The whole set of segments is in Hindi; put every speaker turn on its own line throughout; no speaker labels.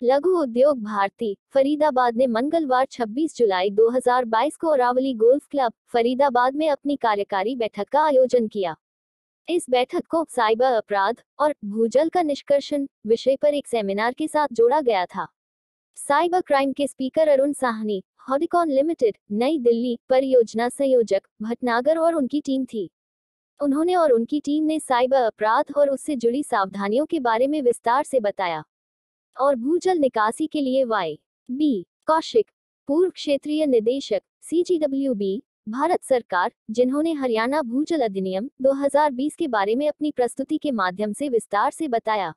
लघु उद्योग भारती फरीदाबाद ने मंगलवार 26 जुलाई 2022 को अरावली गोल्फ क्लब फरीदाबाद में अपनी कार्यकारी बैठक का आयोजन किया। इस बैठक को साइबर अपराध और भूजल का निष्कर्षण विषय पर एक सेमिनार के साथ जोड़ा गया था। साइबर क्राइम के स्पीकर अरुण साहनी, हॉडिकॉन लिमिटेड, नई दिल्ली, परियोजना संयोजक भटनागर और उनकी टीम थी। उन्होंने और उनकी टीम ने साइबर अपराध और उससे जुड़ी सावधानियों के बारे में विस्तार से बताया। और भूजल निकासी के लिए बी कौशिक, पूर्व क्षेत्रीय निदेशक CGWB, भारत सरकार, जिन्होंने हरियाणा भूजल अधिनियम 2020 के बारे में अपनी प्रस्तुति के माध्यम से विस्तार से बताया।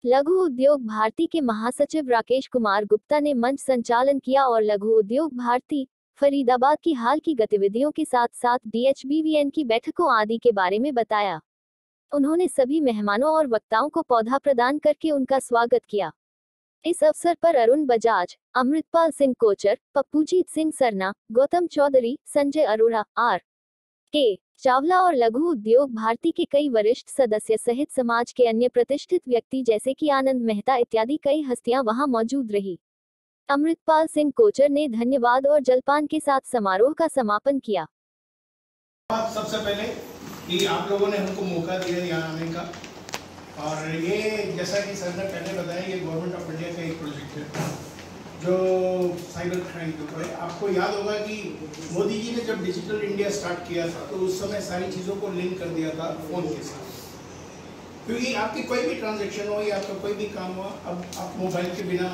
लघु उद्योग भारती के महासचिव राकेश कुमार गुप्ता ने मंच संचालन किया और लघु उद्योग भारती फरीदाबाद की हाल की गतिविधियों के साथ साथ DHBVN की बैठकों आदि के बारे में बताया। उन्होंने सभी मेहमानों और वक्ताओं को पौधा प्रदान करके उनका स्वागत किया। इस अवसर पर अरुण बजाज, अमृतपाल सिंह कोचर, पप्पूजीत सिंह सरना, गौतम चौधरी, संजय अरोड़ा, R.K. चावला और लघु उद्योग भारती के कई वरिष्ठ सदस्य सहित समाज के अन्य प्रतिष्ठित व्यक्ति जैसे कि आनंद मेहता इत्यादि कई हस्तियां वहां मौजूद रही। अमृतपाल सिंह कोचर ने धन्यवाद और जलपान के साथ समारोह का समापन किया।
सबसे पहले कि आप लोगों ने हमको मौका दिया यहाँ आने का, और ये जैसा कि सर ने पहले बताया, ये गवर्नमेंट ऑफ इंडिया का एक प्रोजेक्ट है जो साइबर क्राइम के ऊपर है। आपको याद होगा कि मोदी जी ने जब डिजिटल इंडिया स्टार्ट किया था तो उस समय सारी चीज़ों को लिंक कर दिया था फ़ोन के साथ, क्योंकि आपकी कोई भी ट्रांजैक्शन हो या आपका कोई भी काम हो, अब आप मोबाइल के बिना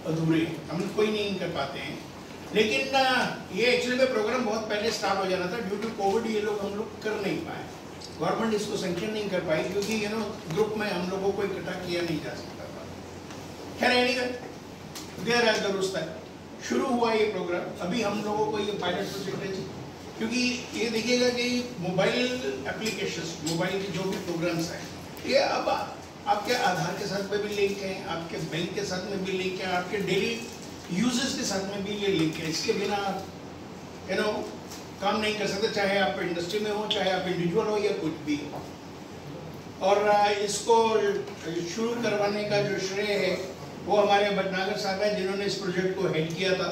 अधूरे हैं, हम कोई नहीं कर पाते हैं। लेकिन ये एक्चुअली में प्रोग्राम बहुत पहले स्टार्ट हो जाना था, ड्यू टू कोविड ये लोग हम लोग कर नहीं पाए, गवर्नमेंट इसको सैंक्शन नहीं कर पाई, क्योंकि ग्रुप में हम लोगों को इकट्ठा किया नहीं जा सकता था। खैर एनीवे, देर है दुरुस्त है, शुरू हुआ ये प्रोग्राम। अभी हम लोगों को ये पायलट प्रोजेक्ट है, क्योंकि ये देखिएगा कि मोबाइल एप्लीकेशंस, मोबाइल के जो भी प्रोग्राम्स हैं, ये अब आपके आधार के साथ में भी लिंक है, आपके बैंक के साथ में भी लिंक है, आपके डेली यूजेस के साथ में भी ये लिंक है। इसके बिना आप काम नहीं कर सकते, चाहे आप इंडस्ट्री में हो, चाहे आप इंडिविजुअल हो या कुछ भी हो। और इसको शुरू करवाने का जो श्रेय है वो हमारे भटनागर साहब हैं, जिन्होंने इस प्रोजेक्ट को हेड किया था,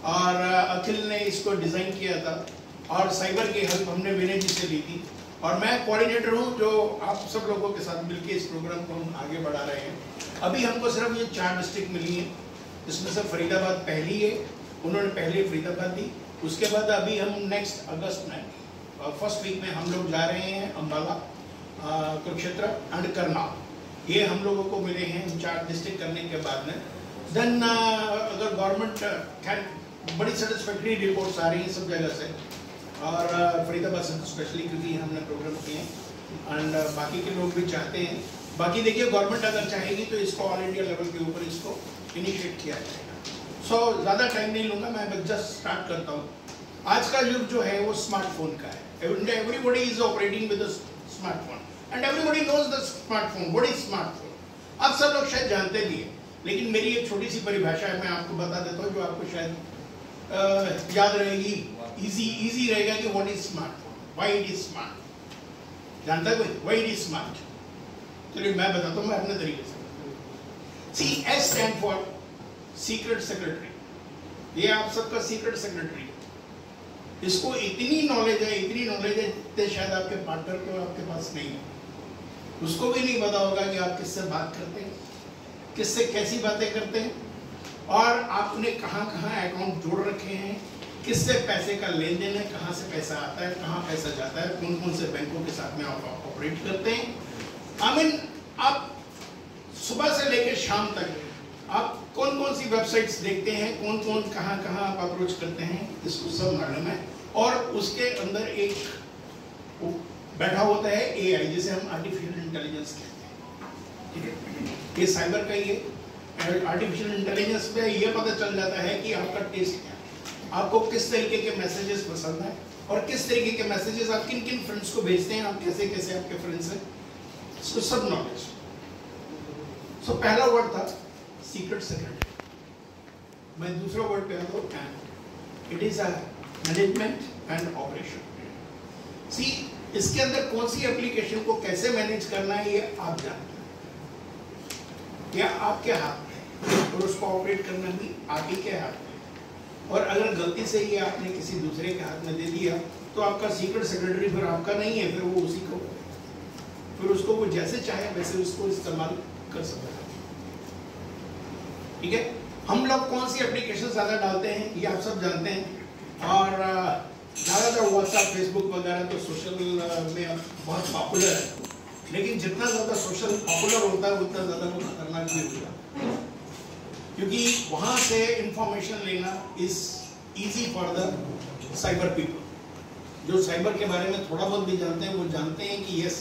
और अखिल ने इसको डिज़ाइन किया था, और साइबर की हेल्प हमने विनय जी से ली थी, और मैं कोऑर्डिनेटर हूँ जो आप सब लोगों के साथ मिलकर इस प्रोग्राम को हम आगे बढ़ा रहे हैं। अभी हमको सिर्फ ये 4 डिस्ट्रिक्ट मिली हैं, इसमें से फरीदाबाद पहली है, उन्होंने पहले फरीदाबाद दी। उसके बाद अभी हम नेक्स्ट अगस्त में फर्स्ट वीक में हम लोग जा रहे हैं अम्बाला, कुरुक्षेत्र एंड करनाल। ये हम लोगों को मिले हैं 4 डिस्ट्रिक्ट करने के बाद में। देन अगर गवर्नमेंट खैर बड़ी सेटिस्फैक्ट्री रिपोर्ट्स आ रही हैं सब जगह से, और फरीदाबाद से स्पेशली क्योंकि हमने प्रोग्राम किए हैं, एंड बाकी के लोग भी चाहते हैं। बाकी देखिए, गवर्नमेंट अगर चाहेगी तो इसको ऑल इंडिया लेवल के ऊपर इसको इनिशिएट किया जाएगा। सो ज़्यादा टाइम नहीं लूँगा, मैं जस्ट स्टार्ट करता हूँ। आज का युग जो है वो स्मार्टफोन का है। Everybody is operating with smartphone and everybody knows the smartphone. What is smartphone? आप सब लोग शायद जानते भी हैं, लेकिन मेरी एक छोटी सी परिभाषा है, मैं आपको बता देता हूँ, जो आपको शायद याद रहेगी, इजी रहेगा कि what is smartphone, why it is smart. जानता है कोई व्हाई इट इज स्मार्ट? चलिए मैं बताता हूँ मैं अपने तरीके से। C S stand for secret secretary. ये आप सबका सीक्रेट सेक्रेटरी है। इसको इतनी नॉलेज है जितने शायद आपके पार्टनर को आपके पास नहीं है। उसको भी नहीं पता होगा कि आप किससे बात करते हैं, किससे कैसी बातें करते हैं, और आपने कहाँ अकाउंट जोड़ रखे हैं, किससे पैसे का लेन देन है, कहाँ से पैसा आता है, कहाँ पैसा जाता है, कौन कौन से बैंकों के साथ में आप ऑपरेट करते हैं। आप सुबह से लेकर शाम तक आप कौन कौन सी वेबसाइट्स देखते हैं, कौन कहाँ आप अप्रोच करते हैं, इसको सब मालूम है। और उसके अंदर एक बैठा होता है AI, जिसे हम आर्टिफिशियल इंटेलिजेंस कहते हैं, ठीक है। ये साइबर का ही है। आर्टिफिशियल इंटेलिजेंस पे ये पता चल जाता है कि आपका टेस्ट क्या है, आपको किस तरीके के मैसेजेस पसंद है, और किस तरीके के मैसेजेस आप किन किन फ्रेंड्स को भेजते हैं, आप कैसे आपके फ्रेंड्स हैं, इसको सब नॉलेज। सो पहला वर्ड था सीक्रेट सेक्रेटरी। मैं दूसरा वर्ड पे आता हूँ, it is a management and operation. सी इसके अंदर कौन सी एप्लीकेशन को कैसे मैनेज करना है ये आप जानते हैं, या आपके हाथ में। और उसको ऑपरेट करना भी आप ही के हाथ में। और अगर गलती से ये आपने किसी दूसरे के हाथ में दे दिया तो आपका सीक्रेट सेक्रेटरी फिर आपका नहीं है, फिर वो उसी को, फिर उसको वो जैसे चाहे वैसे उसको इस्तेमाल कर सकता है। ठीक है, हम लोग कौन सी एप्लीकेशन ज़्यादा डालते हैं ये आप सब जानते हैं, और ज़्यादातर व्हाट्सएप, फेसबुक वगैरह तो सोशल में बहुत पॉपुलर है, लेकिन जितना ज़्यादा सोशल पॉपुलर होता है उतना ज़्यादा वो खतरनाक भी होता है, क्योंकि वहाँ से इंफॉर्मेशन लेना is easy for the cyber people. जो साइबर के बारे में थोड़ा बहुत भी जानते हैं वो जानते हैं कि यस,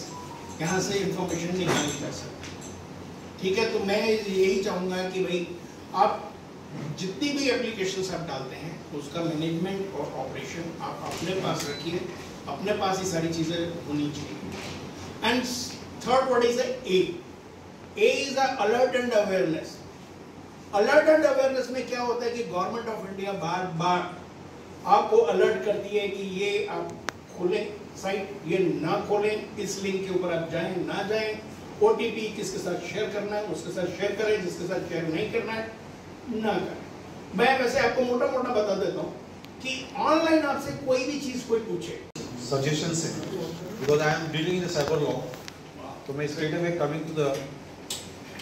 यहाँ से इंफॉर्मेशन निकाली जा सकती है। ठीक है, तो मैं यही चाहूँगा कि भाई आप जितनी भी एप्लीकेशंस आप डालते हैं उसका मैनेजमेंट और ऑपरेशन आप अपने पास रखिए, अपने पास ही सारी चीज़ें होनी चाहिए। And third word is a is alert and awareness. Alert and awareness में क्या होता है कि गवर्नमेंट ऑफ इंडिया बार बार आपको अलर्ट करती है कि ये आप खोलें साइट, ये ना खोलें, इस लिंक के ऊपर आप जाएं ना जाएं, ओटीपी किसके साथ शेयर करना है उसके साथ शेयर करें, जिसके साथ शेयर नहीं करना है ना करें। मैं वैसे आपको मोटा मोटा बता देता हूँ कि ऑनलाइन आपसे कोई भी चीज कोई पूछे,
सजेशन से, because I am dealing in cyber law, तो मैं straight away coming to the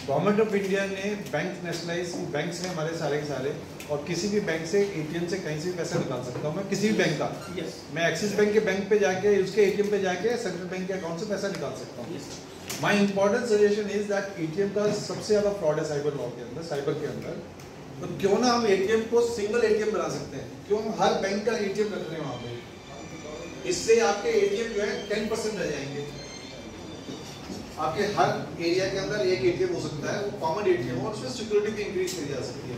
government of India ने बैंक नेशनलाइज, बैंक से हमारे सारे के सारे, और किसी भी बैंक से एटीएम से कहीं से भी पैसा निकाल सकता हूँ मैं, किसी भी बैंक का।
yes.
मैं एक्सिस बैंक के बैंक पे जाके उसके एटीएम पे जाके सेंट्रल बैंक के अकाउंट से पैसा निकाल सकता हूँ।
yes.
My important suggestion is that ATM का सबसे ज्यादा फ्रॉड है साइबर लॉ के अंदर, साइबर के अंदर। तो क्यों ना हम एटीएम को सिंगल एटीएम बना सकते हैं, क्यों हम हर बैंक का एटीएम रख रहे हैं वहाँ पे। इससे आपके एटीएम जो है 10% रह जाएंगे। आपके हर एरिया के अंदर एक एटीएम हो सकता है, वो कॉमन एटीएम हो, और उसमें सिक्योरिटी भी इंक्रीज करी जा सकती है।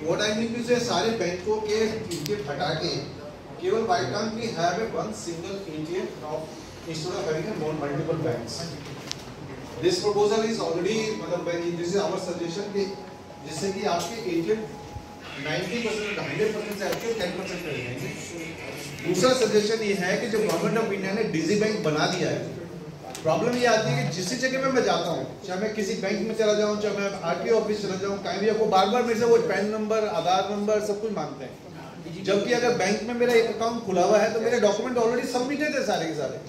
व्हाट आई मीन टू से सारे बैंकों के एटीएम हटा के केवल by chance we have a one single ATM of instead of having a multiple banks. This proposal is already, मतलब दिस इज आवर सजेशन कि जिससे कि आपके एटीएम 90% 100% से आपके 10% रह जाएंगे। दूसरा सजेशन ये है कि जो गवर्नमेंट ऑफ इंडिया ने डिजी बैंक बना दिया है, प्रॉब्लम ये आती है कि जिस जगह में मैं जाता हूँ, चाहे मैं किसी बैंक में चला जाऊँ, चाहे मैं आरटीओ ऑफिस चला जाऊँ, कहीं भी आपको बार बार मेरे से वो पैन नंबर, आधार नंबर सब कुछ मांगते हैं। जबकि अगर बैंक में मेरा एक अकाउंट खुला हुआ है तो मेरे डॉक्यूमेंट ऑलरेडी सबमिटेड है सारे के सारे,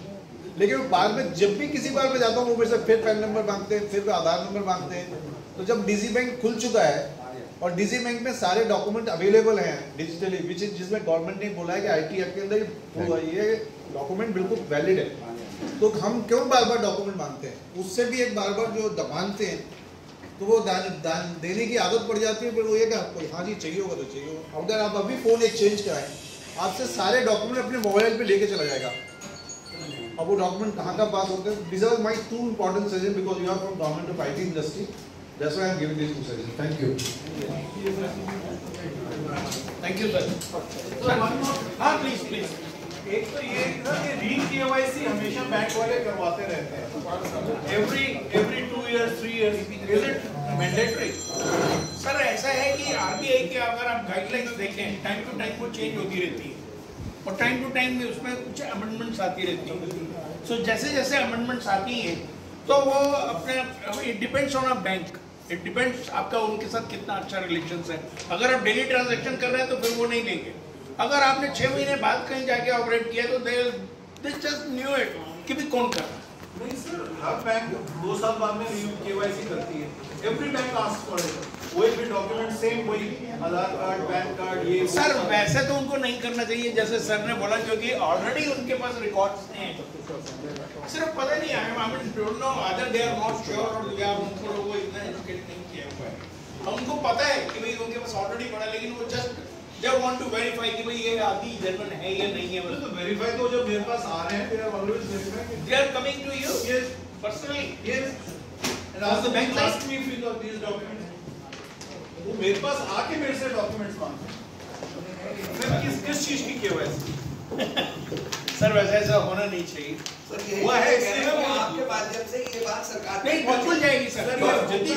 लेकिन बाद में जब भी किसी बार में जाता हूँ वो मेरे से फिर पैन नंबर मांगते हैं, फिर आधार नंबर मांगते हैं। तो जब डिजी बैंक खुल चुका है और डिजी बैंक में सारे डॉक्यूमेंट अवेलेबल हैं डिजिटली, विच इज जिसमें गवर्नमेंट ने बोला है कि आईटी एक्ट के अंदर ये डॉक्यूमेंट बिल्कुल वैलिड है, तो हम क्यों बार बार डॉक्यूमेंट मांगते हैं? उससे भी एक बार बार जो मांगते हैं तो वो दान देने की आदत पड़ जाती है। फिर वो ये कि आपको हाँ जी चाहिए होगा तो चाहिए होगा। अगर आप अभी फ़ोन एक्सचेंज कराएं, आपसे सारे डॉक्यूमेंट अपने मोबाइल पे लेके चला जाएगा। अब वो डॉक्यूमेंट कहाँ का पास होते हैं? This are my two important suggestion because you are from government of IT industry, that's why I am giving this two suggestion. Thank you.
Thank you sir. हाँ प्लीज प्लीज।
एक तो ये ना कि री-केवाईसी हमेशा बैंक वाले करवाते रहते हैं, every 2 years 3 years, is it mandatory?
Sir ऐसा है कि आरबीआई के अगर आप गाइडलाइंस देखें, टाइम टू टाइम वो चेंज होती रहती है और टाइम टू टाइम में उसमें कुछ अमेंडमेंट्स आती रहती हैं। सो जैसे जैसे अमेंडमेंट्स आती हैं तो वो अपने, it depends on a bank, it depends आपका उनके साथ कितना अच्छा रिलेशन है। अगर आप डेली ट्रांजेक्शन कर रहे हैं तो फिर वो नहीं लेंगे। अगर आपने 6 महीने बाद कहीं जाके ऑपरेट किया तो दे जस्ट न्यू इट कि भी कौन कर रहा है।
नहीं सर, हर बैंक 2 साल बाद में री-केवाईसी करती है, every bank ask for it, कोई भी डॉक्यूमेंट सेम, वही आधार कार्ड, पैन कार्ड, ये
सर वैसे तो उनको नहीं करना चाहिए जैसे सर ने बोला, क्योंकि ऑलरेडी उनके पास रिकॉर्ड्स हैं। सिर्फ पता नहीं है, I mean don't know other they are not sure और या उनको लोगों इतना एजुकेट नहीं किया हुआ है। उनको पता है कि भाई उनके पास ऑलरेडी पड़ा, लेकिन वो just they want to verify कि भाई ये आदि जर्मन है या नहीं है।
तो वेरीफाई तो जब मेरे पास आ रहे हैं, they are always verifying.
They are coming to you
Yes,
personally.
yes. And
Does the bank
ask me fill out these documents. वो मेरे पास आके मेरे से डॉक्यूमेंट्स मांगते हैं। फिर किस चीज की केवाईसी?
सर वैसे ऐसा होना नहीं चाहिए।
सर ये
हुआ है,
कह रहे हैं आपके माध्यम से ये बात सरकार
नहीं बिल्कुल जाएगी सर, जल्दी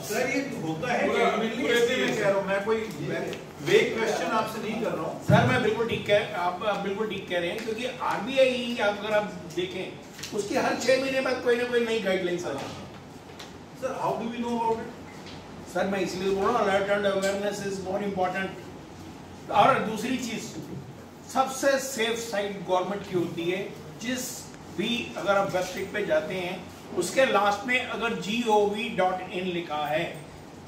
सर ये होता है genuinely, इसलिए मैं कह रहा हूँ, मैं कोई वेग क्वेश्चन आपसे नहीं कर रहा हूँ।
सर मैं बिल्कुल ठीक कह, आप बिल्कुल ठीक कह रहे हैं, क्योंकि आरबीआई अगर आप देखें उसकी हर 6 महीने बाद कोई ना कोई नई गाइडलाइंस आ जाती है।
Sir, how do we know about it?
Sir मैं इसलिए बोल रहा हूँ alert and awareness is more important. और दूसरी चीज, सबसे सेफ साइट गवर्नमेंट की होती है, जिस भी अगर आप वेबसाइट पे जाते हैं उसके लास्ट में अगर gov.in लिखा है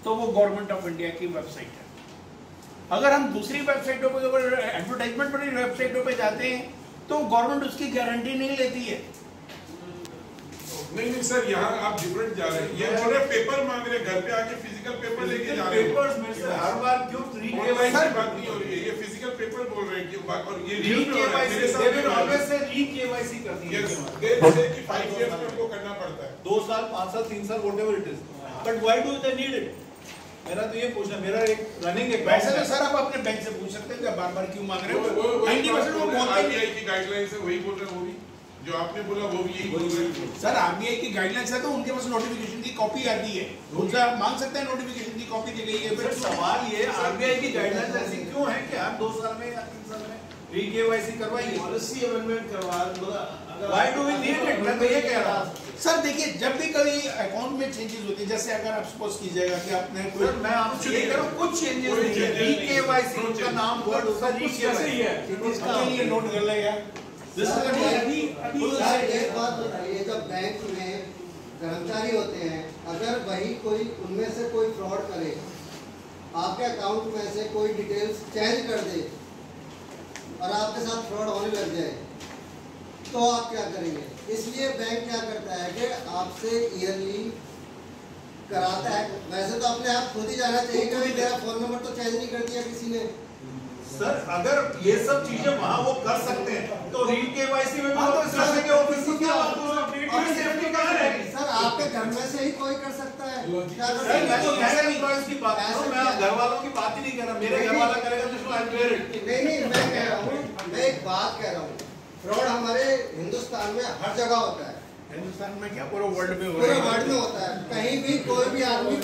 तो वो गवर्नमेंट ऑफ इंडिया की वेबसाइट है। अगर हम दूसरी वेबसाइटों पर एडवर्टाइजमेंट वाली वेबसाइटों पे जाते हैं तो गवर्नमेंट उसकी गारंटी नहीं लेती है।
नहीं सर, यहाँ आप डिफरेंट जा रहे हैं। ये बोल रहे पेपर मांग रहे, घर पे आके फिजिकल पेपर लेके जा रहे हैं।
पेपर्स में से हर बार क्यों
री-केवाईसी बात नहीं हो रही है, ये फिजिकल पेपर बोल रहे हैं कि और ये
री-केवाईसी दे विल ऑलवेज से री-केवाईसी करनी है।
यस, दे से कि 5 इयर्स में उनको करना पड़ता है।
2 साल, 5 साल, 3 साल, whatever it is. But why do they need it? मेरा तो ये पूछना, मेरा एक रनिंग एक
वैसे तो सर आप अपने बैंक से पूछ सकते हैं कि बार-बार क्यों मांग रहे हो। 90% वो बोलते हैं
आरबीआई की गाइडलाइंस है, वही बोल रहे हैं। वो भी जो आपने बोला वो भी यही बोल रहे हैं।
सर आरबीआई की गाइडलाइंस है तो उनके पास नोटिफिकेशन की कॉपी आती है, उनसे आप मांग सकते हैं नोटिफिकेशन की कॉपी दी गई है।
फिर सवाल ये, आरबीआई की गाइडलाइंस ऐसी क्यों है कि हर 2 साल में या 3 साल में री-केवाईसी करवाइए?
पॉलिसी अमेंडमेंट करवा दो।
Why do we need it? मैं तो ये कह रहा हूं
सर देखिए, जब भी कभी अकाउंट में चेंजेस होती है, जैसे अगर आप सपोज कीजिएगा कि आपने कोई,
सर मैं आपसे ये कह रहा हूं कुछ चेंजेस नहीं है। री-केवाईसी का नाम वर्ड होता है री-केवाईसी है।
इसके लिए नोट कर लेगा।
सर एक बात बताइए, जब बैंक में कर्मचारी होते हैं, अगर वही कोई उनमें से कोई फ्रॉड करे, आपके अकाउंट में से कोई डिटेल्स चेंज कर दे और आपके साथ फ्रॉड होने लग जाए, तो आप क्या करेंगे? इसलिए बैंक क्या करता है कि आपसे ईयरली कराता है। वैसे तो अपने आप खुद ही जाना चाहिए कि मेरा फोन नंबर तो चेंज नहीं कर दिया किसी ने।
सर अगर ये सब चीजें वहां वो कर सकते हैं तो री-केवाईसी में भी वापस रखेंगे ऑफिस को, क्या अपनी सेफ्टी कहां रहेगी?
सर आपके घर में से ही कोई कर सकता है। क्या कर
सर मैं तो
सकता है?
एम्प्लॉइज की बात कर रहा हूं, मैं घर वालों की बात ही नहीं कर रहा। मेरे घर वाला करेगा तो आई क्लियर इट।
नहीं, मैं कह रहा हूँ, मैं एक बात कह रहा हूँ, फ्रॉड हमारे हिंदुस्तान में हर जगह होता है।
हिंदुस्तान में क्या पूरे वर्ल्ड में हो
पूरे
रहा है।
वर्ल्ड में होता है। कहीं भी कोई भी आदमी